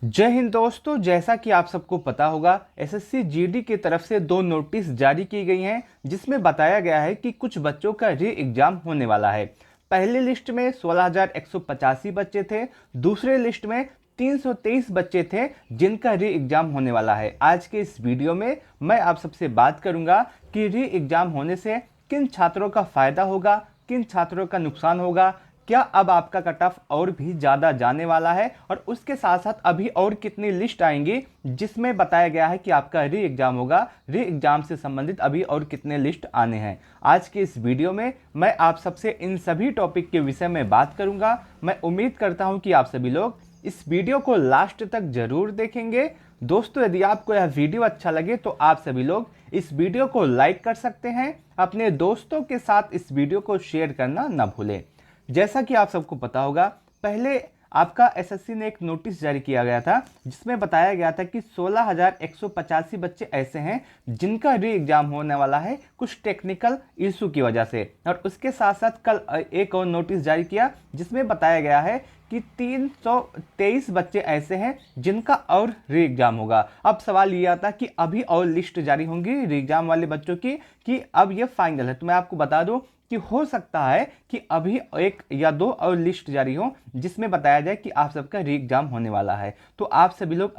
जय हिंद दोस्तों। जैसा कि आप सबको पता होगा, एसएससी जीडी की तरफ से दो नोटिस जारी की गई हैं जिसमें बताया गया है कि कुछ बच्चों का री एग्जाम होने वाला है। पहली लिस्ट में 16,185 बच्चे थे, दूसरे लिस्ट में 323 बच्चे थे जिनका री एग्जाम होने वाला है। आज के इस वीडियो में मैं आप सबसे बात करूंगा कि री एग्जाम होने से किन छात्रों का फायदा होगा, किन छात्रों का नुकसान होगा, क्या अब आपका कट ऑफ और भी ज़्यादा जाने वाला है, और उसके साथ साथ अभी और कितनी लिस्ट आएंगी जिसमें बताया गया है कि आपका री एग्ज़ाम होगा। री एग्ज़ाम से संबंधित अभी और कितने लिस्ट आने हैं। आज के इस वीडियो में मैं आप सबसे इन सभी टॉपिक के विषय में बात करूंगा। मैं उम्मीद करता हूं कि आप सभी लोग इस वीडियो को लास्ट तक जरूर देखेंगे। दोस्तों, यदि आपको यह वीडियो अच्छा लगे तो आप सभी लोग इस वीडियो को लाइक कर सकते हैं। अपने दोस्तों के साथ इस वीडियो को शेयर करना न भूलें। जैसा कि आप सबको पता होगा, पहले आपका एसएससी ने एक नोटिस जारी किया गया था जिसमें बताया गया था कि 16,185 बच्चे ऐसे हैं जिनका री एग्जाम होने वाला है कुछ टेक्निकल इशू की वजह से। और उसके साथ साथ कल एक और नोटिस जारी किया जिसमें बताया गया है कि 323 बच्चे ऐसे हैं जिनका और री एग्जाम होगा। अब सवाल ये आता कि अभी और लिस्ट जारी होंगी री एग्जाम वाले बच्चों की कि अब ये फाइनल है। तो मैं आपको बता दूं कि हो सकता है कि अभी एक या दो और लिस्ट जारी हो जिसमें बताया जाए कि आप सबका री एग्जाम होने वाला है। तो आप सभी लोग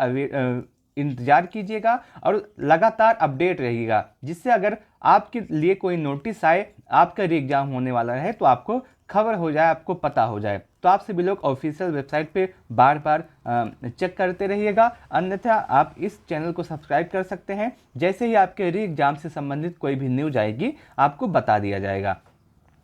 इंतजार कीजिएगा और लगातार अपडेट रहिएगा, जिससे अगर आपके लिए कोई नोटिस आए आपका री एग्जाम होने वाला है तो आपको खबर हो जाए, आपको पता हो जाए। तो आप सभी लोग ऑफिशियल वेबसाइट पे बार बार चेक करते रहिएगा, अन्यथा आप इस चैनल को सब्सक्राइब कर सकते हैं। जैसे ही आपके री एग्जाम से संबंधित कोई भी न्यूज आएगी आपको बता दिया जाएगा।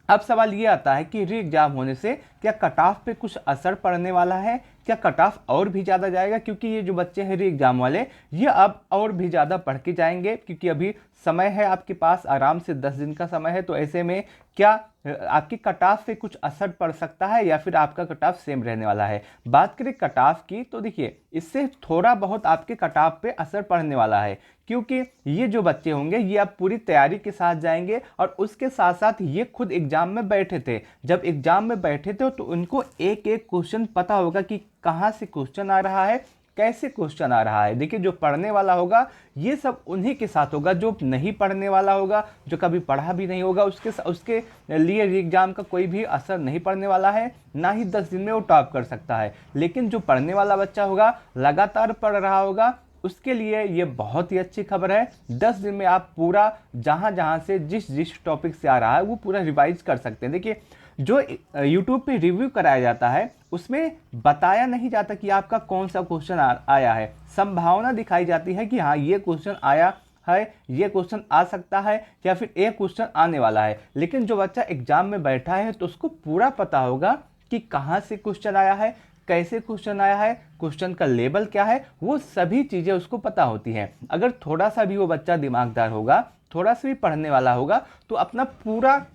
अब सवाल ये आता है कि री एग्जाम होने से क्या कट ऑफ पे कुछ असर पड़ने वाला है, क्या कट ऑफ और भी ज़्यादा जाएगा? क्योंकि ये जो बच्चे हैं री एग्जाम वाले, ये अब और भी ज़्यादा पढ़ के जाएंगे क्योंकि अभी समय है आपके पास, आराम से 10 दिन का समय है। तो ऐसे में क्या आपकी कट ऑफ पे कुछ असर पड़ सकता है या फिर आपका कट ऑफ सेम रहने वाला है? बात करें कट ऑफ की तो देखिए, इससे थोड़ा बहुत आपके कट ऑफ पे असर पड़ने वाला है क्योंकि ये जो बच्चे होंगे ये अब पूरी तैयारी के साथ जाएंगे और उसके साथ साथ ये खुद एग्जाम में बैठे थे। जब एग्जाम में बैठे थे तो उनको एक एक क्वेश्चन पता होगा कि कहाँ से क्वेश्चन आ रहा है, कैसे क्वेश्चन आ रहा है। देखिए, जो पढ़ने वाला होगा ये सब उन्हीं के साथ होगा, जो नहीं पढ़ने वाला होगा, जो कभी पढ़ा भी नहीं होगा, उसके लिए री एग्जाम का कोई भी असर नहीं पड़ने वाला है। ना ही 10 दिन में वो टॉप कर सकता है। लेकिन जो पढ़ने वाला बच्चा होगा, लगातार पढ़ रहा होगा, उसके लिए ये बहुत ही अच्छी खबर है। 10 दिन में आप पूरा जहाँ जहाँ से जिस जिस टॉपिक से आ रहा है वो पूरा रिवाइज कर सकते हैं। देखिए, जो यूट्यूब पे रिव्यू कराया जाता है उसमें बताया नहीं जाता कि आपका कौन सा क्वेश्चन आया है। संभावना दिखाई जाती है कि हाँ, ये क्वेश्चन आया है, ये क्वेश्चन आ सकता है या फिर एक क्वेश्चन आने वाला है। लेकिन जो बच्चा एग्जाम में बैठा है तो उसको पूरा पता होगा कि कहाँ से क्वेश्चन आया है, कैसे क्वेश्चन आया है, क्वेश्चन का लेवल क्या है, वो सभी चीज़ें उसको पता होती हैं। अगर थोड़ा सा भी वो बच्चा दिमागदार होगा, थोड़ा सा भी पढ़ने वाला होगा, तो अपना पूरा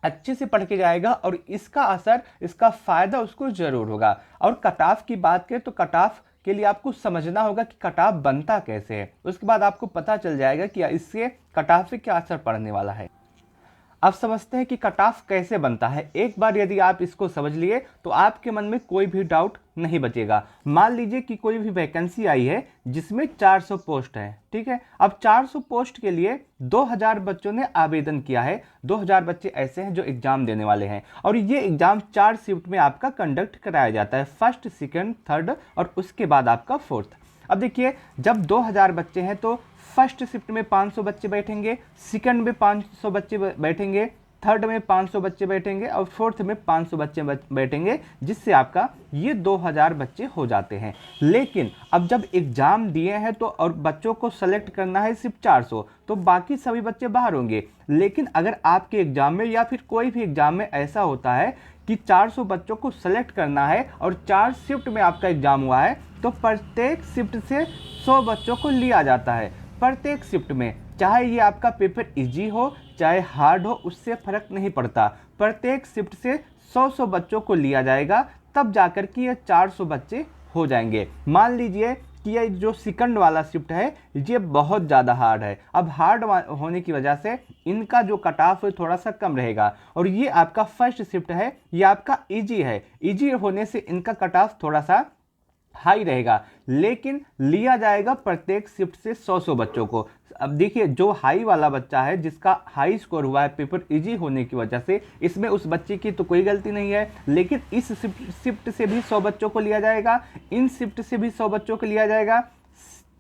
अच्छे से पढ़ के जाएगा और इसका असर, इसका फायदा उसको जरूर होगा। और कट ऑफ की बात करें तो कट ऑफ के लिए आपको समझना होगा कि कट ऑफ बनता कैसे है। उसके बाद आपको पता चल जाएगा कि इससे कट ऑफ पे क्या असर पड़ने वाला है। अब समझते हैं कि कट ऑफ कैसे बनता है। एक बार यदि आप इसको समझ लिए तो आपके मन में कोई भी डाउट नहीं बचेगा। मान लीजिए कि कोई भी वैकेंसी आई है जिसमें 400 पोस्ट है, ठीक है। अब 400 पोस्ट के लिए 2000 बच्चों ने आवेदन किया है। 2000 बच्चे ऐसे हैं जो एग्जाम देने वाले हैं और ये एग्जाम 4 शिफ्ट में आपका कंडक्ट कराया जाता है, फर्स्ट, सेकेंड, थर्ड और उसके बाद आपका फोर्थ। अब देखिए, जब 2000 बच्चे हैं तो फर्स्ट शिफ्ट में 500 बच्चे बैठेंगे, सेकंड में 500 बच्चे बैठेंगे, थर्ड में 500 बच्चे बैठेंगे और फोर्थ में 500 बच्चे बैठेंगे, जिससे आपका ये 2000 बच्चे हो जाते हैं। लेकिन अब जब एग्जाम दिए हैं तो और बच्चों को सेलेक्ट करना है सिर्फ 400, तो बाकी सभी बच्चे बाहर होंगे। लेकिन अगर आपके एग्जाम में या फिर कोई भी एग्जाम में ऐसा होता है कि 400 बच्चों को सेलेक्ट करना है और 4 शिफ्ट में आपका एग्जाम हुआ है, तो प्रत्येक शिफ्ट से 100 बच्चों को लिया जाता है। प्रत्येक शिफ्ट में, चाहे ये आपका पेपर इजी हो चाहे हार्ड हो, उससे फर्क नहीं पड़ता। प्रत्येक शिफ्ट से 100 बच्चों को लिया जाएगा, तब जाकर के ये 400 बच्चे हो जाएंगे। मान लीजिए कि ये जो सेकंड वाला शिफ्ट है ये बहुत ज़्यादा हार्ड है। अब हार्ड होने की वजह से इनका जो कट ऑफ है थोड़ा सा कम रहेगा, और ये आपका फर्स्ट शिफ्ट है, ये आपका इजी है। इजी होने से इनका कट ऑफ थोड़ा सा हाई रहेगा, लेकिन लिया जाएगा प्रत्येक शिफ्ट से 100 बच्चों को। अब देखिए, जो हाई वाला बच्चा है, जिसका हाई स्कोर हुआ है पेपर इजी होने की वजह से, इसमें उस बच्चे की तो कोई गलती नहीं है, लेकिन इस शिफ्ट से भी 100 बच्चों को लिया जाएगा, इन शिफ्ट से भी 100 बच्चों को लिया जाएगा,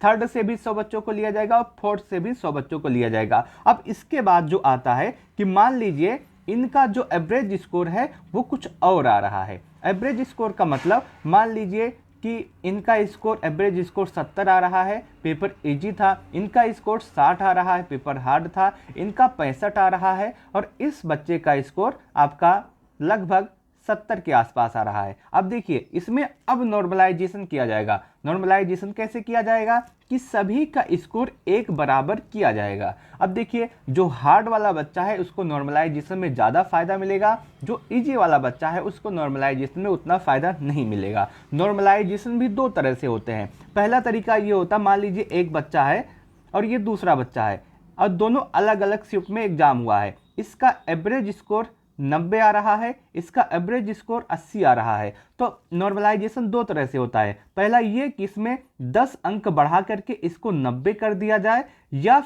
थर्ड से भी 100 बच्चों को लिया जाएगा और फोर्थ से भी 100 बच्चों को लिया जाएगा। अब इसके बाद जो आता है कि मान लीजिए इनका जो एवरेज स्कोर है वो कुछ और आ रहा है। एवरेज स्कोर का मतलब, मान लीजिए कि इनका स्कोर एवरेज स्कोर 70 आ रहा है, पेपर इजी था, इनका स्कोर 60 आ रहा है, पेपर हार्ड था, इनका 65 आ रहा है, और इस बच्चे का स्कोर आपका लगभग 70 के आसपास आ रहा है। अब देखिए, इसमें अब नॉर्मलाइजेशन किया जाएगा। नॉर्मलाइजेशन कैसे किया जाएगा कि सभी का स्कोर एक बराबर किया जाएगा। अब देखिए, जो हार्ड वाला बच्चा है उसको नॉर्मलाइजेशन में ज़्यादा फायदा मिलेगा, जो इजी वाला बच्चा है उसको नॉर्मलाइजेशन में उतना फ़ायदा नहीं मिलेगा। नॉर्मलाइजेशन भी दो तरह से होते हैं। पहला तरीका ये होता है, मान लीजिए एक बच्चा है और ये दूसरा बच्चा है, और दोनों अलग अलग शिफ्ट में एग्जाम हुआ है, इसका एवरेज स्कोर 90 आ रहा है, इसका एवरेज स्कोर 80 आ रहा है। तो नॉर्मलाइजेशन दो तरह से होता है। पहला ये कि इसमें 10 अंक बढ़ा करके इसको 90 कर दिया जाए, या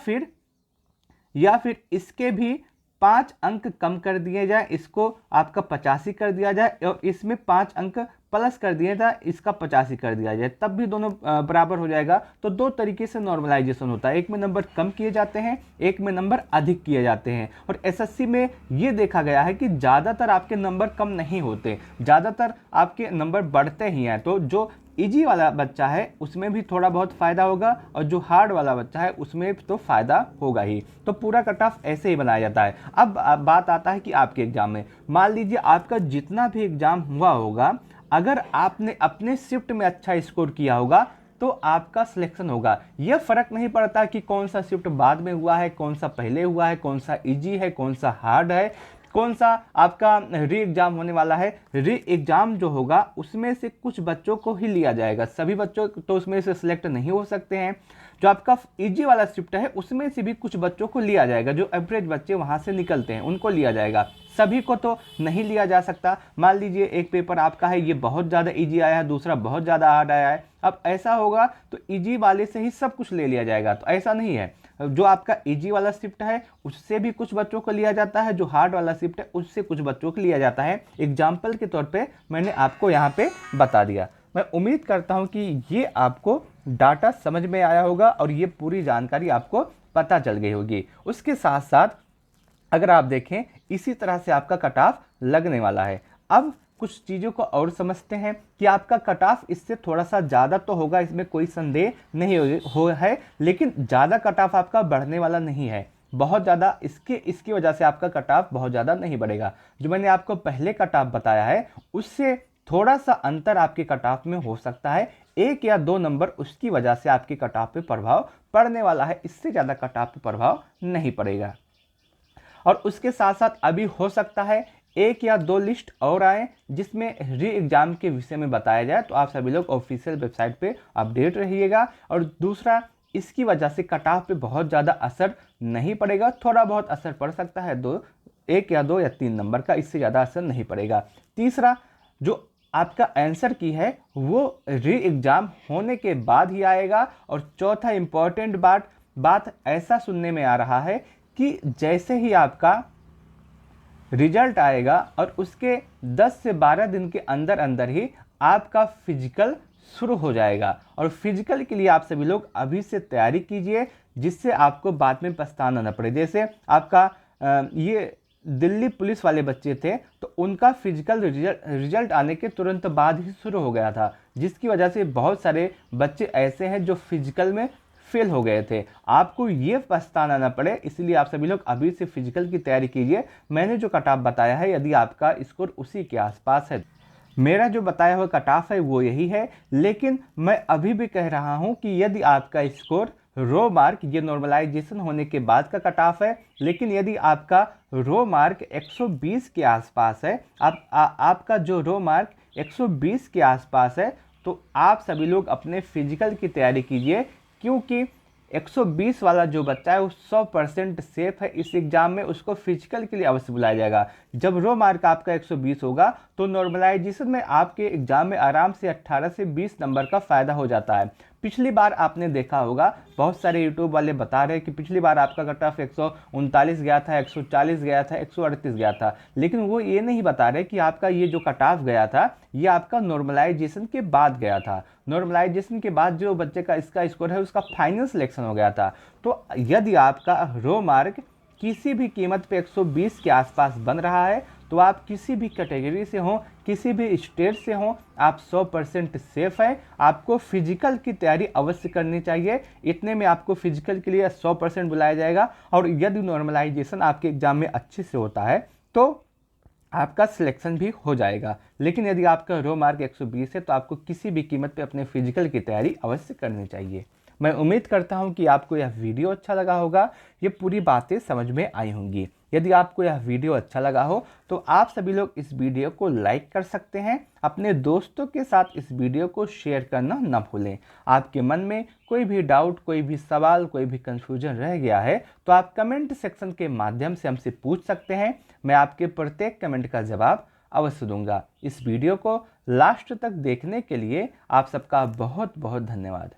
फिर इसके भी 5 अंक कम कर दिए जाए, इसको आपका 85 कर दिया जाए, और इसमें 5 अंक प्लस कर दिया जाए, इसका 85 कर दिया जाए, तब भी दोनों बराबर हो जाएगा। तो दो तरीके से नॉर्मलाइजेशन होता है, एक में नंबर कम किए जाते हैं, एक में नंबर अधिक किए जाते हैं। और एसएससी में ये देखा गया है कि ज़्यादातर आपके नंबर कम नहीं होते, ज़्यादातर आपके नंबर बढ़ते ही हैं। तो जो इजी वाला बच्चा है उसमें भी थोड़ा बहुत फ़ायदा होगा, और जो हार्ड वाला बच्चा है उसमें तो फ़ायदा होगा ही। तो पूरा कट ऑफ ऐसे ही बनाया जाता है। अब बात आता है कि आपके एग्ज़ाम में, मान लीजिए आपका जितना भी एग्ज़ाम हुआ होगा, अगर आपने अपने शिफ्ट में अच्छा स्कोर किया होगा तो आपका सिलेक्शन होगा। यह फ़र्क नहीं पड़ता कि कौन सा शिफ्ट बाद में हुआ है, कौन सा पहले हुआ है, कौन सा इजी है, कौन सा हार्ड है, कौन सा आपका री एग्ज़ाम होने वाला है। री एग्ज़ाम जो होगा उसमें से कुछ बच्चों को ही लिया जाएगा, सभी बच्चों तो उसमें से सिलेक्ट नहीं हो सकते हैं। जो आपका इजी वाला शिफ्ट है उसमें से भी कुछ बच्चों को लिया जाएगा, जो एवरेज बच्चे वहाँ से निकलते हैं उनको लिया जाएगा, सभी को तो नहीं लिया जा सकता। मान लीजिए एक पेपर आपका है, ये बहुत ज़्यादा इजी आया है, दूसरा बहुत ज़्यादा हार्ड आया है, अब ऐसा होगा तो इजी वाले से ही सब कुछ ले लिया जाएगा, तो ऐसा नहीं है। जो आपका इजी वाला शिफ्ट है उससे भी कुछ बच्चों को लिया जाता है, जो हार्ड वाला शिफ्ट है उससे कुछ बच्चों को लिया जाता है। एग्जाम्पल के तौर पे मैंने आपको यहाँ पे बता दिया। मैं उम्मीद करता हूँ कि ये आपको डाटा समझ में आया होगा और ये पूरी जानकारी आपको पता चल गई होगी। उसके साथ साथ अगर आप देखें, इसी तरह से आपका कट ऑफ लगने वाला है। अब कुछ चीज़ों को और समझते हैं कि आपका कट ऑफ इससे थोड़ा सा ज़्यादा तो होगा, इसमें कोई संदेह नहीं हो है, लेकिन ज़्यादा कट ऑफ आपका बढ़ने वाला नहीं है, बहुत ज़्यादा इसकी वजह से आपका कट ऑफ बहुत ज़्यादा नहीं बढ़ेगा। जो मैंने आपको पहले कट ऑफ बताया है उससे थोड़ा सा अंतर आपके कट ऑफ में हो सकता है, 1 या 2 नंबर उसकी वजह से आपके कट ऑफ पे प्रभाव पड़ने वाला है, इससे ज़्यादा कट ऑफ पे प्रभाव नहीं पड़ेगा। और उसके साथ साथ अभी हो सकता है 1 या 2 लिस्ट और आए जिसमें री एग्ज़ाम के विषय में बताया जाए, तो आप सभी लोग ऑफिशियल वेबसाइट पे अपडेट रहिएगा। और दूसरा, इसकी वजह से कट ऑफ पे बहुत ज़्यादा असर नहीं पड़ेगा, थोड़ा बहुत असर पड़ सकता है, 1 या 2 या 3 नंबर का, इससे ज़्यादा असर नहीं पड़ेगा। तीसरा, जो आपका आंसर की है वो री एग्ज़ाम होने के बाद ही आएगा। और चौथा इम्पॉर्टेंट बात ऐसा सुनने में आ रहा है कि जैसे ही आपका रिजल्ट आएगा और उसके 10 से 12 दिन के अंदर अंदर ही आपका फिजिकल शुरू हो जाएगा। और फिजिकल के लिए आप सभी लोग अभी से तैयारी कीजिए, जिससे आपको बाद में पछताना न पड़े। जैसे आपका ये दिल्ली पुलिस वाले बच्चे थे, तो उनका फिजिकल रिजल्ट आने के तुरंत बाद ही शुरू हो गया था, जिसकी वजह से बहुत सारे बच्चे ऐसे हैं जो फिजिकल में फेल हो गए थे। आपको ये पछताना ना पड़े, इसलिए आप सभी लोग अभी से फिजिकल की तैयारी कीजिए। मैंने जो कट ऑफ बताया है, यदि आपका स्कोर उसी के आसपास है, मेरा जो बताया हुआ कट ऑफ है वो यही है, लेकिन मैं अभी भी कह रहा हूं कि यदि आपका स्कोर रो मार्क, ये नॉर्मलाइजेशन होने के बाद का कट ऑफ है, लेकिन यदि आपका रो मार्क 120 के आसपास है, आपका जो रो मार्क 120 के आसपास है, तो आप सभी लोग अपने फिजिकल की तैयारी कीजिए, क्योंकि 120 वाला जो बच्चा है वो 100% सेफ है इस एग्जाम में, उसको फिजिकल के लिए अवश्य बुलाया जाएगा। जब रो मार्क आपका 120 होगा तो नॉर्मलाइजेशन में आपके एग्जाम में आराम से 18 से 20 नंबर का फायदा हो जाता है। पिछली बार आपने देखा होगा बहुत सारे यूट्यूब वाले बता रहे हैं कि पिछली बार आपका कट ऑफ 139 गया था, 140 गया था, 138 गया था, लेकिन वो ये नहीं बता रहे कि आपका ये जो कट ऑफ गया था ये आपका नॉर्मलाइजेशन के बाद गया था। नॉर्मलाइजेशन के बाद जो बच्चे का इसका स्कोर है उसका फाइनल सिलेक्शन हो गया था। तो यदि आपका रो मार्क किसी भी कीमत पे 120 के आसपास बन रहा है तो आप किसी भी कैटेगरी से हो, किसी भी स्टेट से हो, आप 100% सेफ है। आपको फिजिकल की तैयारी अवश्य करनी चाहिए। इतने में आपको फिजिकल के लिए 100% बुलाया जाएगा और यदि नॉर्मलाइजेशन आपके एग्जाम में अच्छे से होता है तो आपका सिलेक्शन भी हो जाएगा। लेकिन यदि आपका रो मार्क 120 है तो आपको किसी भी कीमत पे अपने फिजिकल की तैयारी अवश्य करनी चाहिए। मैं उम्मीद करता हूं कि आपको यह वीडियो अच्छा लगा होगा, ये पूरी बातें समझ में आई होंगी। यदि आपको यह वीडियो अच्छा लगा हो तो आप सभी लोग इस वीडियो को लाइक कर सकते हैं। अपने दोस्तों के साथ इस वीडियो को शेयर करना न भूलें। आपके मन में कोई भी डाउट, कोई भी सवाल, कोई भी कंफ्यूजन रह गया है तो आप कमेंट सेक्शन के माध्यम से हमसे पूछ सकते हैं। मैं आपके प्रत्येक कमेंट का जवाब अवश्य दूंगा। इस वीडियो को लास्ट तक देखने के लिए आप सबका बहुत बहुत धन्यवाद।